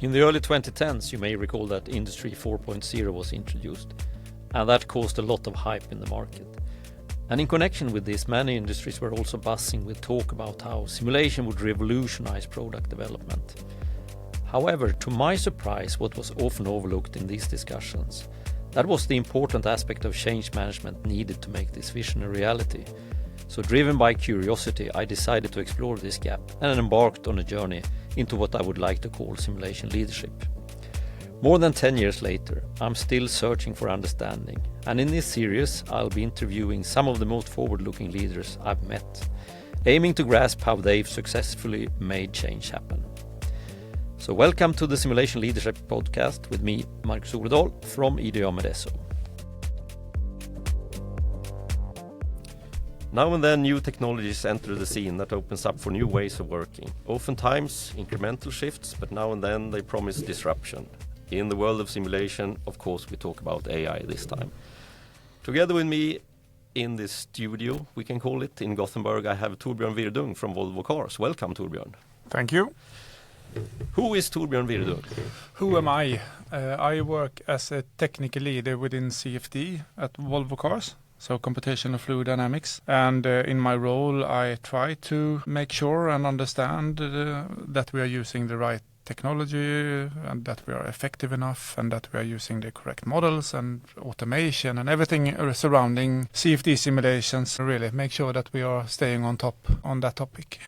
In the early 2010s, you may recall that Industry 4.0 was introduced, and that caused a lot of hype in the market. And in connection with this, many industries were also buzzing with talk about how simulation would revolutionize product development. However, to my surprise, what was often overlooked in these discussions, that was the important aspect of change management needed to make this vision a reality. So driven by curiosity, I decided to explore this gap and embarked on a journey into what I would like to call simulation leadership. More than 10 years later, I'm still searching for understanding, and in this series I'll be interviewing some of the most forward-looking leaders I've met, aiming to grasp how they've successfully made change happen. So welcome to the Simulation Leadership Podcast with me, Marcus Oledal from EDRMedeso. Now and then new technologies enter the scene that opens up for new ways of working. Oftentimes incremental shifts, but now and then they promise disruption. In the world of simulation, of course, we talk about AI this time. Together with me in this studio, we can call it, in Gothenburg, I have Torbjörn Virdung from Volvo Cars. Welcome, Torbjörn. Thank you. Who is Torbjörn Virdung? Who am I? I work as a technical leader within CFD at Volvo Cars, so computational fluid dynamics. And in my role, I try to make sure and understand that we are using the right technology and that we are effective enough and that we are using the correct models and automation and everything surrounding CFD simulations. Really make sure that we are staying on top on that topic.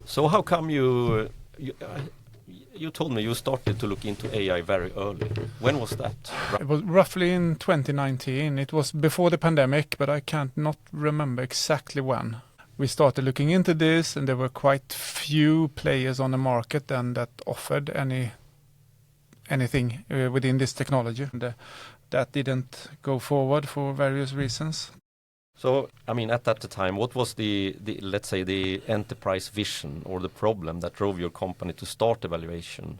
So how come you told me you started to look into AI very early. When was that? It was roughly in 2019. It was before the pandemic, but I can't not remember exactly when. We started looking into this, and there were quite few players on the market and that offered anything within this technology. And, that didn't go forward for various reasons. So, I mean, at that time, what was the let's say, the enterprise vision or the problem that drove your company to start evaluating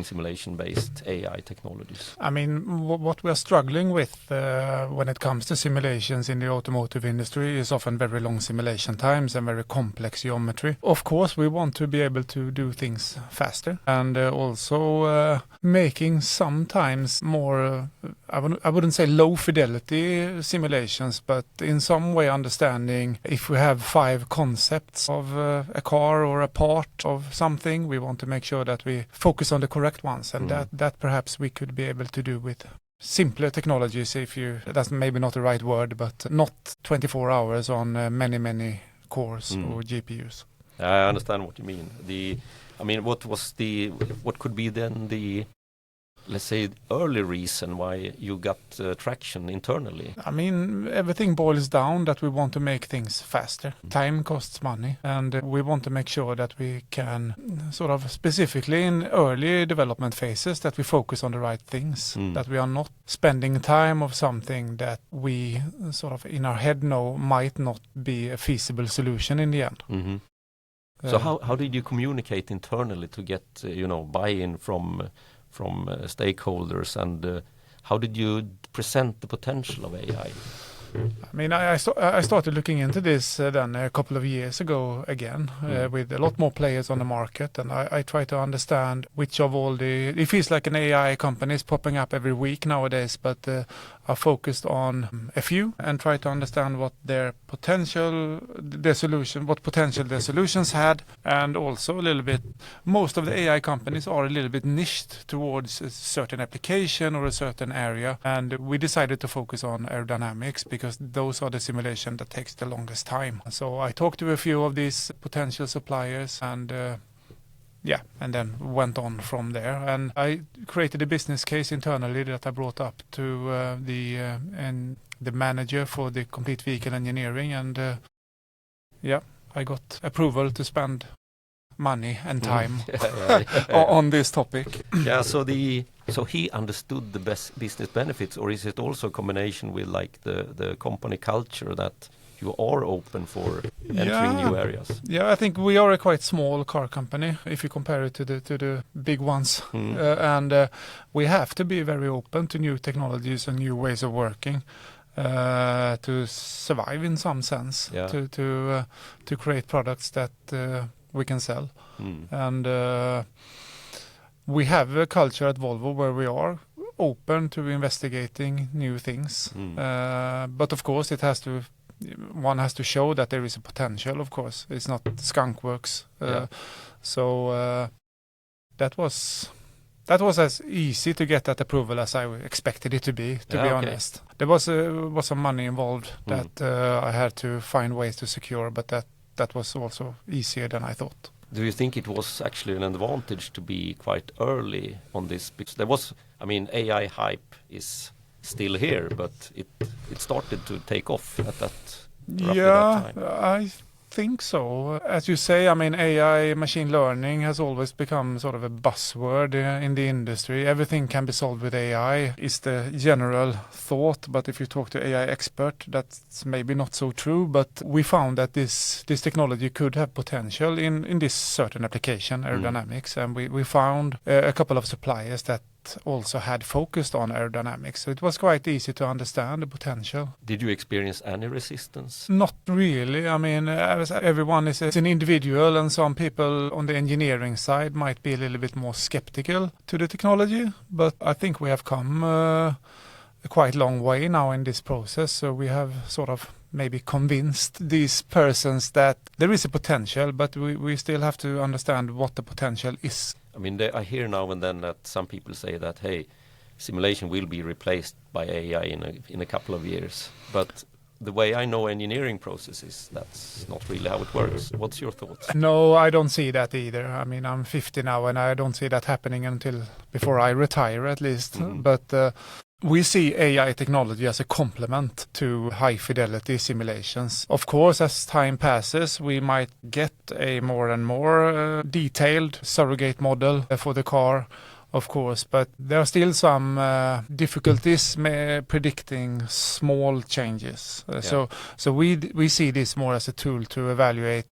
simulation-based AI technologies? I mean, what we are struggling with when it comes to simulations in the automotive industry is often very long simulation times and very complex geometry. Of course, we want to be able to do things faster and also making sometimes more, I wouldn't say low fidelity simulations, but in some way understanding if we have 5 concepts of a car or a part of something, we want to make sure that we focus on the correct ones, and that perhaps we could be able to do with simpler technologies. That's maybe not the right word, but not 24 hours on many cores or GPUs. I understand what you mean. What could be then the, let's say, early reason why you got traction internally? I mean, everything boils down that we want to make things faster. Time costs money, and we want to make sure that we can sort of specifically in early development phases that we focus on the right things, that we are not spending time of something that we sort of in our head know might not be a feasible solution in the end. Mm-hmm. So how did you communicate internally to get buy-in from stakeholders, and how did you present the potential of AI? I mean, I started looking into this then a couple of years ago again with a lot more players on the market, and I try to understand which of all it feels like an AI company is popping up every week nowadays, but are focused on a few and try to understand what potential their solutions had, and also a little bit, most of the AI companies are a little bit niched towards a certain application or a certain area, and we decided to focus on aerodynamics because those are the simulation that takes the longest time. So I talked to a few of these potential suppliers and then went on from there. And I created a business case internally that I brought up to the manager for the complete vehicle engineering, and I got approval to spend money and time on this topic. Yeah, so he understood the best business benefits, or is it also a combination with like the company culture that you are open for entering new areas? Yeah, I think we are a quite small car company if you compare it to the big ones, and we have to be very open to new technologies and new ways of working to survive in some sense, to create products that we can sell. And we have a culture at Volvo where we are open to investigating new things. But of course, one has to show that there is a potential, of course. It's not skunk works. So that was as easy to get that approval as I expected it to be honest. There was some money involved that I had to find ways to secure, but that was also easier than I thought. Do you think it was actually an advantage to be quite early on this? Because there was, AI hype is still here, but it started to take off at that time. I think so. As you say, AI, machine learning has always become sort of a buzzword in the industry. Everything can be solved with AI is the general thought, but if you talk to AI expert, that's maybe not so true. But we found that this technology could have potential in this certain application, aerodynamics, and we found a couple of suppliers that also had focused on aerodynamics. So it was quite easy to understand the potential. Did you experience any resistance? Not really. Everyone is an individual, and some people on the engineering side might be a little bit more skeptical to the technology. But I think we have come a quite long way now in this process. So we have sort of maybe convinced these persons that there is a potential, but we still have to understand what the potential is. I hear now and then that some people say that, hey, simulation will be replaced by AI in a couple of years. But the way I know engineering processes, that's not really how it works. What's your thoughts? No, I don't see that either. I'm 50 now, and I don't see that happening until before I retire, at least. But we see AI technology as a complement to high-fidelity simulations. Of course, as time passes, we might get a more and more detailed surrogate model for the car, of course, but there are still some difficulties predicting small changes. So we see this more as a tool to evaluate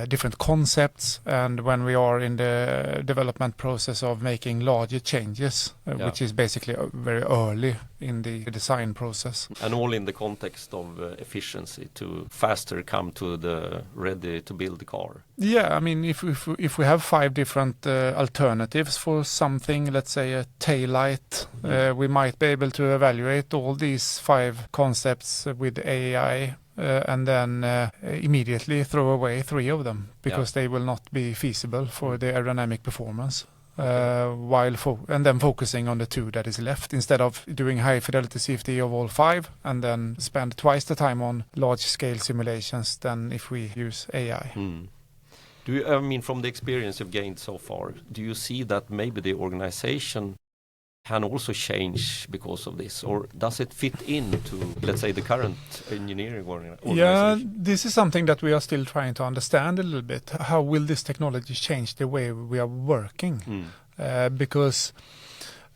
different concepts, and when we are in the development process of making larger changes, which is basically very early in the design process. And all in the context of efficiency to faster come to the ready to build the car. Yeah, if we have 5 different alternatives for something, let's say a tail light, we might be able to evaluate all these 5 concepts with AI. And then immediately throw away 3 of them because they will not be feasible for the aerodynamic performance. And then focusing on the 2 that is left instead of doing high fidelity CFD of all 5 and then spend twice the time on large scale simulations than if we use AI. Do you, from the experience you've gained so far, do you see that maybe the organization can also change because of this, or does it fit into, let's say, the current engineering organization? Yeah, this is something that we are still trying to understand a little bit. How will this technology change the way we are working? Because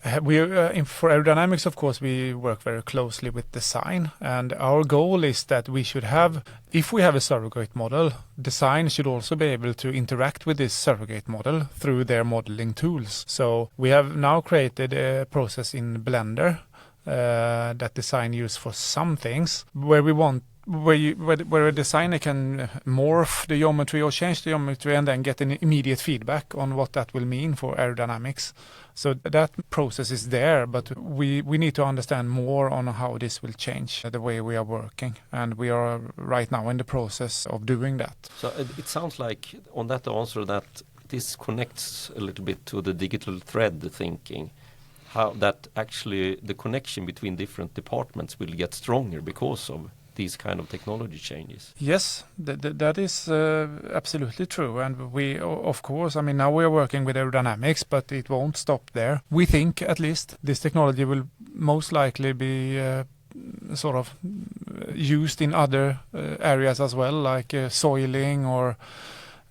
for aerodynamics, of course, we work very closely with design, and our goal is that we should have, if we have a surrogate model, design should also be able to interact with this surrogate model through their modeling tools. So we have now created a process in Blender that design use for some things where we want where a designer can morph the geometry or change the geometry and then get an immediate feedback on what that will mean for aerodynamics. So that process is there, but we need to understand more on how this will change the way we are working. And we are right now in the process of doing that. So it sounds like on that answer that this connects a little bit to the digital thread thinking. How that actually the connection between different departments will get stronger because of these kind of technology changes. Yes, that is absolutely true. And we, of course, now we are working with aerodynamics, but it won't stop there. We think, at least, this technology will most likely be sort of used in other areas as well, like soiling or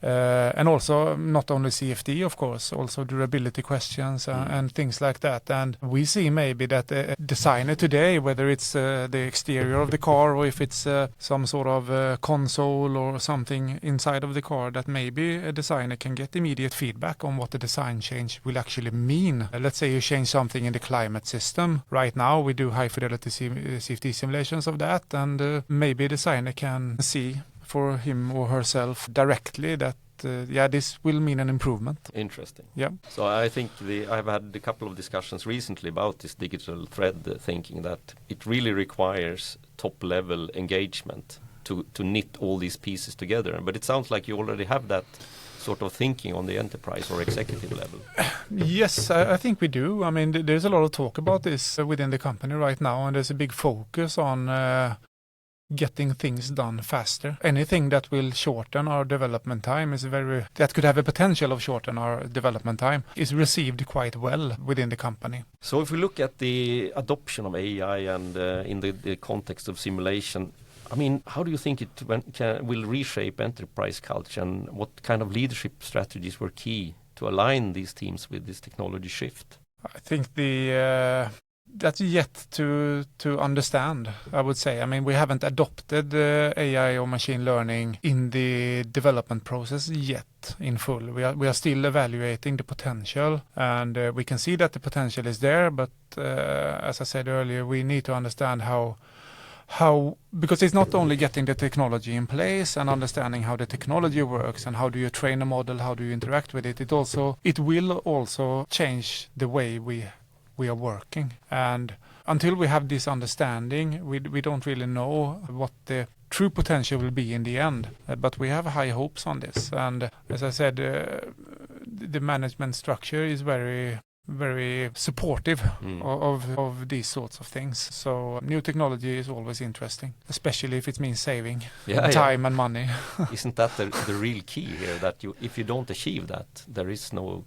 and also not only CFD, of course, also durability questions and things like that. And we see maybe that a designer today, whether it's the exterior of the car or if it's some sort of console or something inside of the car, that maybe a designer can get immediate feedback on what the design change will actually mean. Let's say you change something in the climate system. Right now we do high fidelity CFD simulations of that, and maybe a designer can see for him or herself directly that this will mean an improvement. Interesting. Yeah. So I think I've had a couple of discussions recently about this digital thread thinking, that it really requires top-level engagement to knit all these pieces together. But it sounds like you already have that sort of thinking on the enterprise or executive level. Yes, I think we do. I mean, there's a lot of talk about this within the company right now, and there's a big focus on getting things done faster. Anything that will shorten our development time that could have a potential of shorten our development time is received quite well within the company. So if we look at the adoption of AI and in the context of simulation, I mean, how do you think it will reshape enterprise culture, and what kind of leadership strategies were key to align these teams with this technology shift? I think that's yet to understand, I would say. I mean, we haven't adopted AI or machine learning in the development process yet in full. We are still evaluating the potential, and we can see that the potential is there, but as I said earlier, we need to understand how, because it's not only getting the technology in place and understanding how the technology works and how do you train a model, how do you interact with it, it will also change the way we are working. And until we have this understanding, we don't really know what the true potential will be in the end. But we have high hopes on this. And as I said, the management structure is very, very supportive of these sorts of things. So new technology is always interesting, especially if it means saving time and money. Isn't that the real key here, that if you don't achieve that, there is no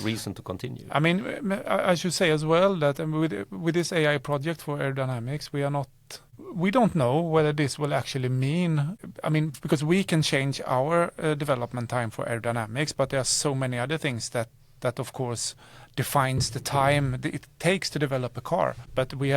reason to continue? I mean, I should say as well that with this AI project for aerodynamics, we don't know whether this will actually mean, I mean, because we can change our development time for aerodynamics, but there are so many other things that of course defines the time it takes to develop a car. But we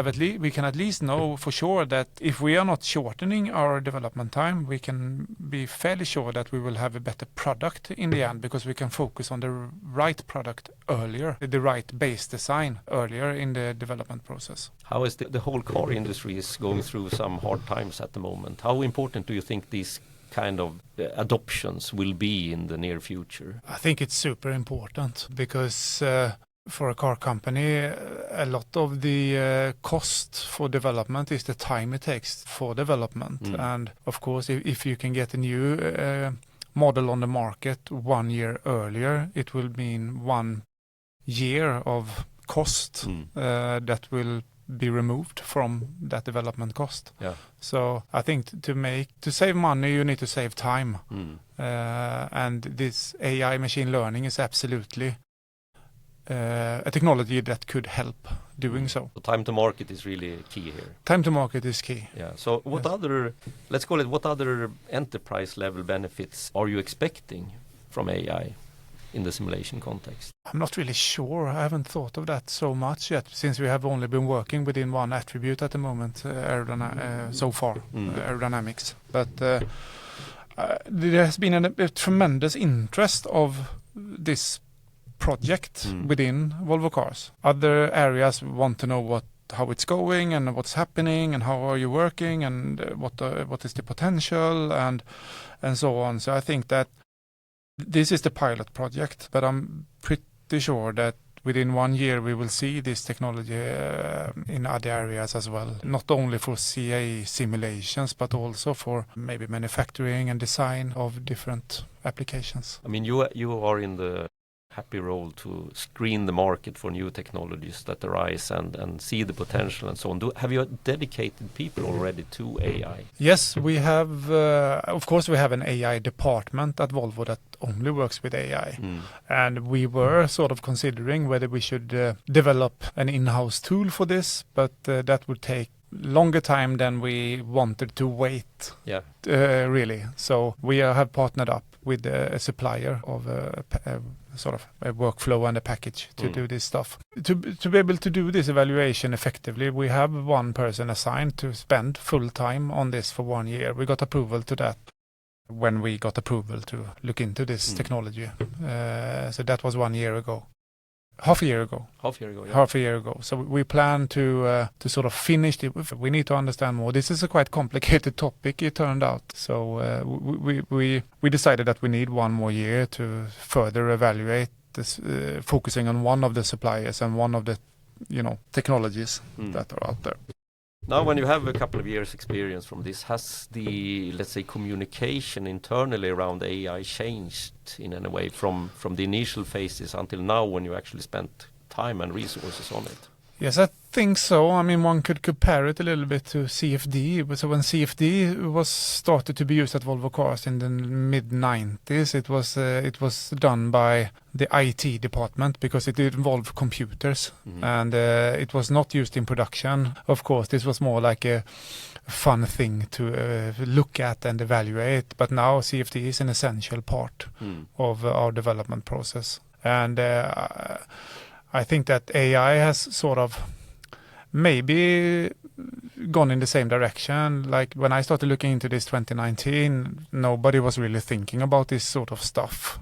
can at least know for sure that if we are not shortening our development time, we can be fairly sure that we will have a better product in the end, because we can focus on the right product earlier, the right base design earlier in the development process. How is the whole car industry is going through some hard times at the moment? How important do you think these kind of adoptions will be in the near future? I think it's super important, because for a car company, a lot of the cost for development is the time it takes for development. And of course, if you can get a new model on the market 1 year earlier, it will mean 1 year of cost that will be removed from that development cost. So I think to save money, you need to save time. And this AI machine learning is absolutely a technology that could help doing so. So time to market is really key here. Time to market is key. Yeah. So what other enterprise level benefits are you expecting from AI in the simulation context? I'm not really sure. I haven't thought of that so much yet, since we have only been working within one attribute at the moment, so far, aerodynamics. But there has been a tremendous interest of this project within Volvo Cars. Other areas want to know how it's going and what's happening and how are you working and what is the potential and so on. So I think that this is the pilot project, but I'm pretty sure that within 1 year we will see this technology in other areas as well, not only for CA simulations, but also for maybe manufacturing and design of different applications. I mean, you are in the happy role to screen the market for new technologies that arise and see the potential and so on. Have you dedicated people already to AI? Yes, we have. Of course, we have an AI department at Volvo that only works with AI. And we were sort of considering whether we should develop an in-house tool for this, but that would take longer time than we wanted to wait, really. So we have partnered up with a supplier of a sort of a workflow and a package to do this stuff. To be able to do this evaluation effectively, we have one person assigned to spend full time on this for 1 year. We got approval to that when we got approval to look into this technology. So that was 1 year ago. half a year ago. Yeah. Half a year ago. So we plan to sort of finish it. We need to understand more. This is a quite complicated topic, it turned out. So we decided that we need 1 more year to further evaluate this, focusing on one of the suppliers and one of the technologies that are out there. Now, when you have a couple of years experience from this, has the, let's say, communication internally around AI changed in any way from the initial phases until now, when you actually spent time and resources on it? Yes, I think so. I mean, one could compare it a little bit to CFD. So when CFD was started to be used at Volvo Cars in the mid-90s, it was done by the IT department because it involved computers, and it was not used in production. Of course, this was more like a fun thing to look at and evaluate. But now CFD is an essential part of our development process, and I think that AI has sort of maybe gone in the same direction. Like when I started looking into this 2019, nobody was really thinking about this sort of stuff.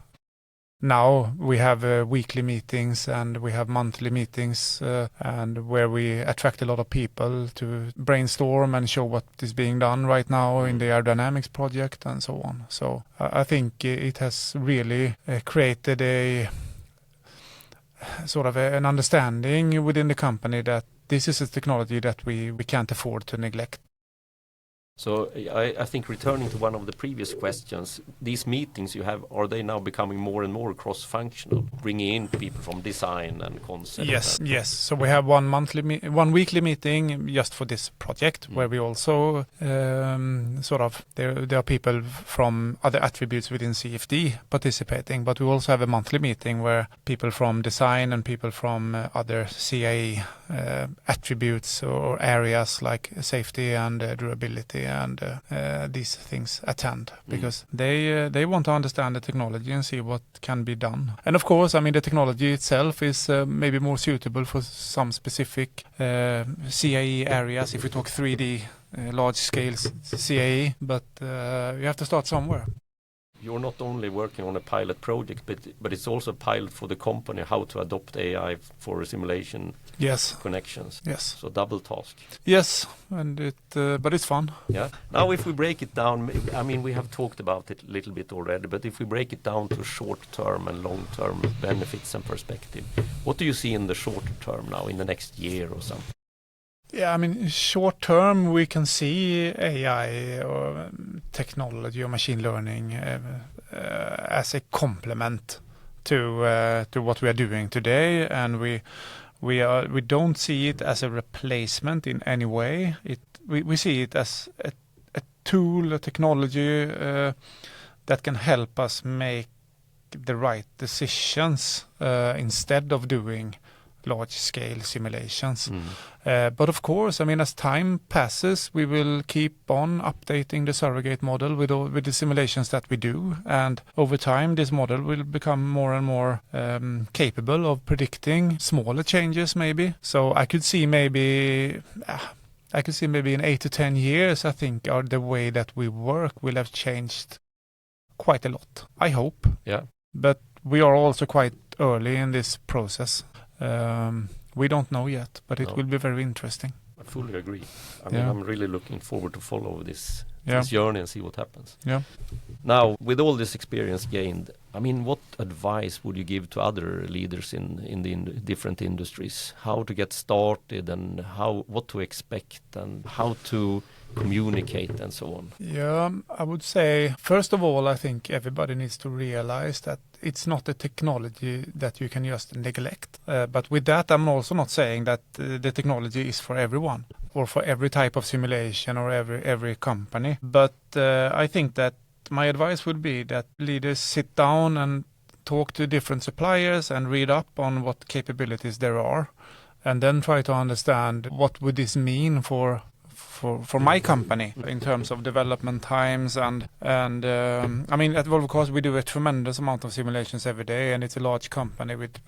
Now we have weekly meetings and we have monthly meetings and where we attract a lot of people to brainstorm and show what is being done right now in the aerodynamics project and so on. So I think it has really created a sort of an understanding within the company that this is a technology that we can't afford to neglect. So I think returning to one of the previous questions, these meetings you have, are they now becoming more and more cross-functional, bringing in people from design and concept? Yes. So we have one weekly meeting just for this project, where we also there are people from other attributes within CFD participating, but we also have a monthly meeting where people from design and people from other CAE attributes or areas like safety and durability and these things attend, because they want to understand the technology and see what can be done. And of course, I mean, the technology itself is maybe more suitable for some specific CAE areas, if we talk 3D large scale CAE, but you have to start somewhere. You're not only working on a pilot project, but it's also a pilot for the company, how to adopt AI for simulation connections. Yes. So double task. Yes, and but it's fun. Yeah. Now, if we break it down, I mean, we have talked about it a little bit already, but if we break it down to short-term and long-term benefits and perspective, what do you see in the shorter term now, in the next year or something? Yeah, I mean, short term we can see AI or technology or machine learning as a complement to what we are doing today, and we don't see it as a replacement in any way. We see it as a tool, a technology that can help us make the right decisions instead of doing large-scale simulations. But of course, I mean, as time passes, we will keep on updating the surrogate model with the simulations that we do, and over time, this model will become more and more capable of predicting smaller changes, maybe. So I could see maybe in 8 to 10 years, I think, the way that we work will have changed quite a lot. I hope. Yeah. But we are also quite early in this process. We don't know yet, but it will be very interesting. I fully agree. I mean, I'm really looking forward to follow this journey and see what happens. Yeah. Now, with all this experience gained, I mean, what advice would you give to other leaders in the different industries? How to get started and what to expect and how to communicate and so on? Yeah, I would say, first of all, I think everybody needs to realize that it's not a technology that you can just neglect. But with that, I'm also not saying that the technology is for everyone or for every type of simulation or every company. But I think that my advice would be that leaders sit down and talk to different suppliers and read up on what capabilities there are, and then try to understand what would this mean for my company in terms of development times and I mean, at Volvo Cars we do a tremendous amount of simulations every day, and it's a large company with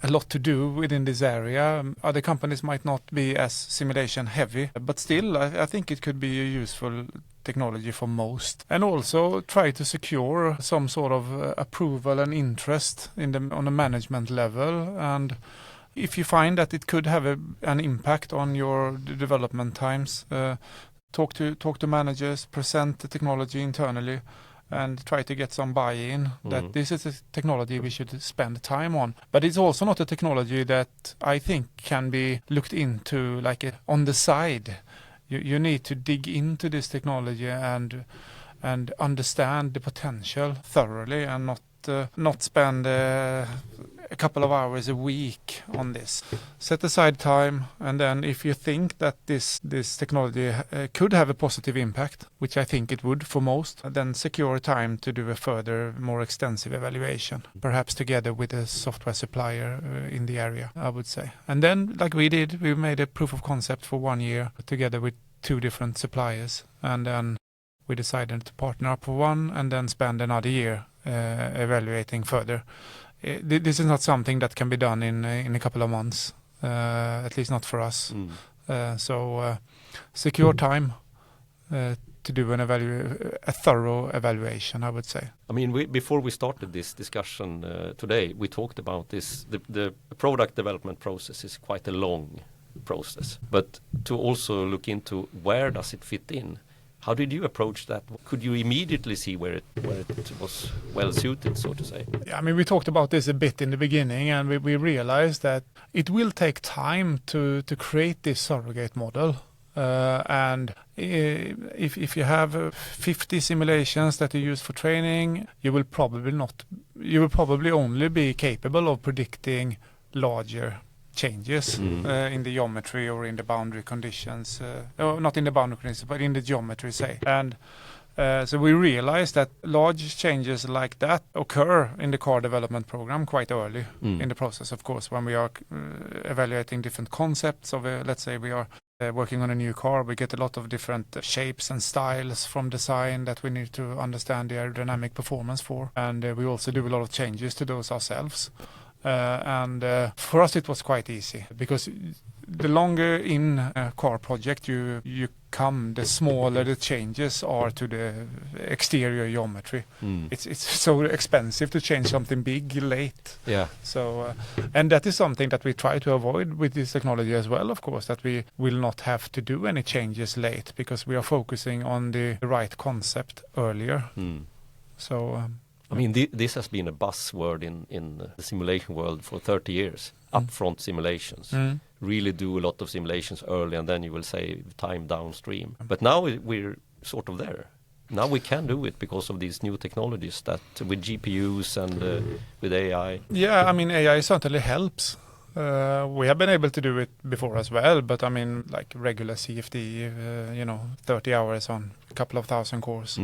a lot to do within this area. Other companies might not be as simulation heavy, but still I think it could be a useful technology for most, and also try to secure some sort of approval and interest on a management level. And if you find that it could have an impact on your development times, talk to managers, present the technology internally, and try to get some buy-in that this is a technology we should spend time on. But it's also not a technology that I think can be looked into like on the side. You need to dig into this technology and understand the potential thoroughly, and not spend a couple of hours a week on this. Set aside time, and then if you think that this technology could have a positive impact, which I think it would for most, then secure time to do a further, more extensive evaluation, perhaps together with a software supplier in the area, I would say. And then, like we did, we made a proof of concept for 1 year together with 2 different suppliers, and then we decided to partner up for one and then spend another year evaluating further. This is not something that can be done in a couple of months, at least not for us. So secure time to do a thorough evaluation, I would say. I mean, before we started this discussion today, we talked about this. The product development process is quite a long process, but to also look into where does it fit in. How did you approach that? Could you immediately see where it was well suited, so to say? Yeah, I mean, we talked about this a bit in the beginning, and we realized that it will take time to create this surrogate model. And if you have 50 simulations that you use for training, you will probably only be capable of predicting larger changes in the geometry or in the boundary conditions, not in the boundary conditions, but in the geometry, say. And so we realized that large changes like that occur in the car development program quite early in the process, of course, when we are evaluating different concepts of, let's say we are working on a new car, we get a lot of different shapes and styles from design that we need to understand the aerodynamic performance for. And we also do a lot of changes to those ourselves. And for us it was quite easy, because the longer in a car project you come, the smaller the changes are to the exterior geometry. It's so expensive to change something big late. Yeah. So and that is something that we try to avoid with this technology as well, of course, that we will not have to do any changes late, because we are focusing on the right concept earlier. So I mean, this has been a buzzword in the simulation world for 30 years. Upfront simulations. Really do a lot of simulations early, and then you will save time downstream. But now we're sort of there. Now we can do it because of these new technologies that with GPUs and with AI. Yeah, I mean, AI certainly helps. We have been able to do it before as well, but I mean, like regular CFD, 30 hours on a couple of thousand cores.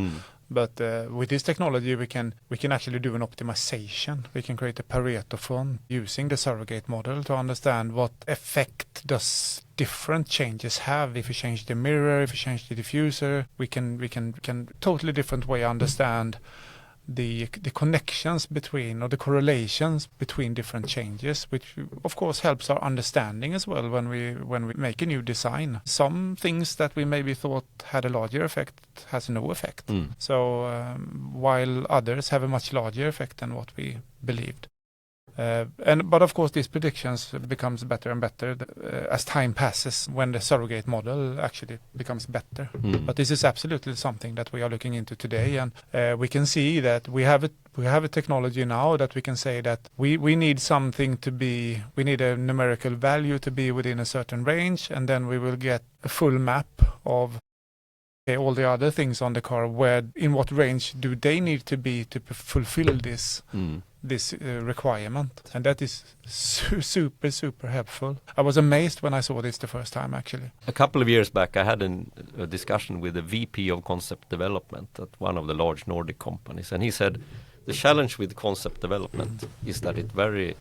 But with this technology, we can actually do an optimization. We can create a Pareto front using the surrogate model to understand what effect does different changes have. If you change the mirror, if you change the diffuser, we can totally different way understand the connections between, or the correlations between different changes, which of course helps our understanding as well when we make a new design. Some things that we maybe thought had a larger effect has no effect. So while others have a much larger effect than what we believed. But of course these predictions becomes better and better as time passes, when the surrogate model actually becomes better. But this is absolutely something that we are looking into today, and we can see that we have a technology now that we can say that we need we need a numerical value to be within a certain range, and then we will get a full map of all the other things on the car, in what range do they need to be to fulfill this requirement. And that is super, super helpful. I was amazed when I saw this the first time, actually. A couple of years back, I had a discussion with the VP of concept development at one of the large Nordic companies, and he said the challenge with concept development is that it very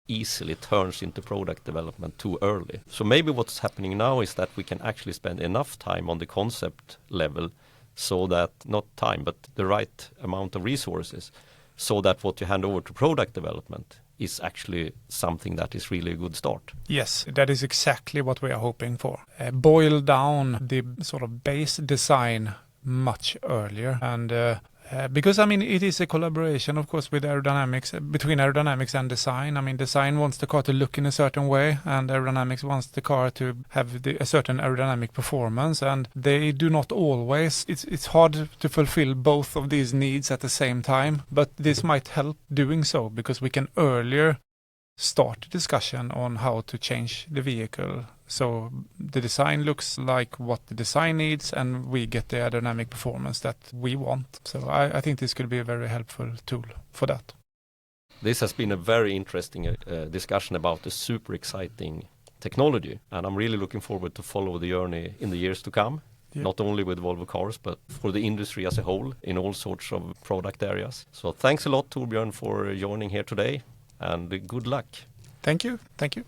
easily turns into product development too early. So maybe what's happening now is that we can actually spend enough time on the concept level, so that, not time, but the right amount of resources, so that what you hand over to product development is actually something that is really a good start. Yes, that is exactly what we are hoping for. Boil down the sort of base design much earlier. And because, I mean, it is a collaboration, of course, with aerodynamics, between aerodynamics and design. I mean, design wants the car to look in a certain way, and aerodynamics wants the car to have a certain aerodynamic performance, and they do not always. It's hard to fulfill both of these needs at the same time, but this might help doing so, because we can earlier start a discussion on how to change the vehicle. So the design looks like what the design needs, and we get the aerodynamic performance that we want. So I think this could be a very helpful tool for that. This has been a very interesting discussion about the super exciting technology, and I'm really looking forward to follow the journey in the years to come. Yeah. Not only with Volvo Cars, but for the industry as a whole in all sorts of product areas. So thanks a lot, Torbjörn, for joining here today, and good luck. Thank you. Thank you.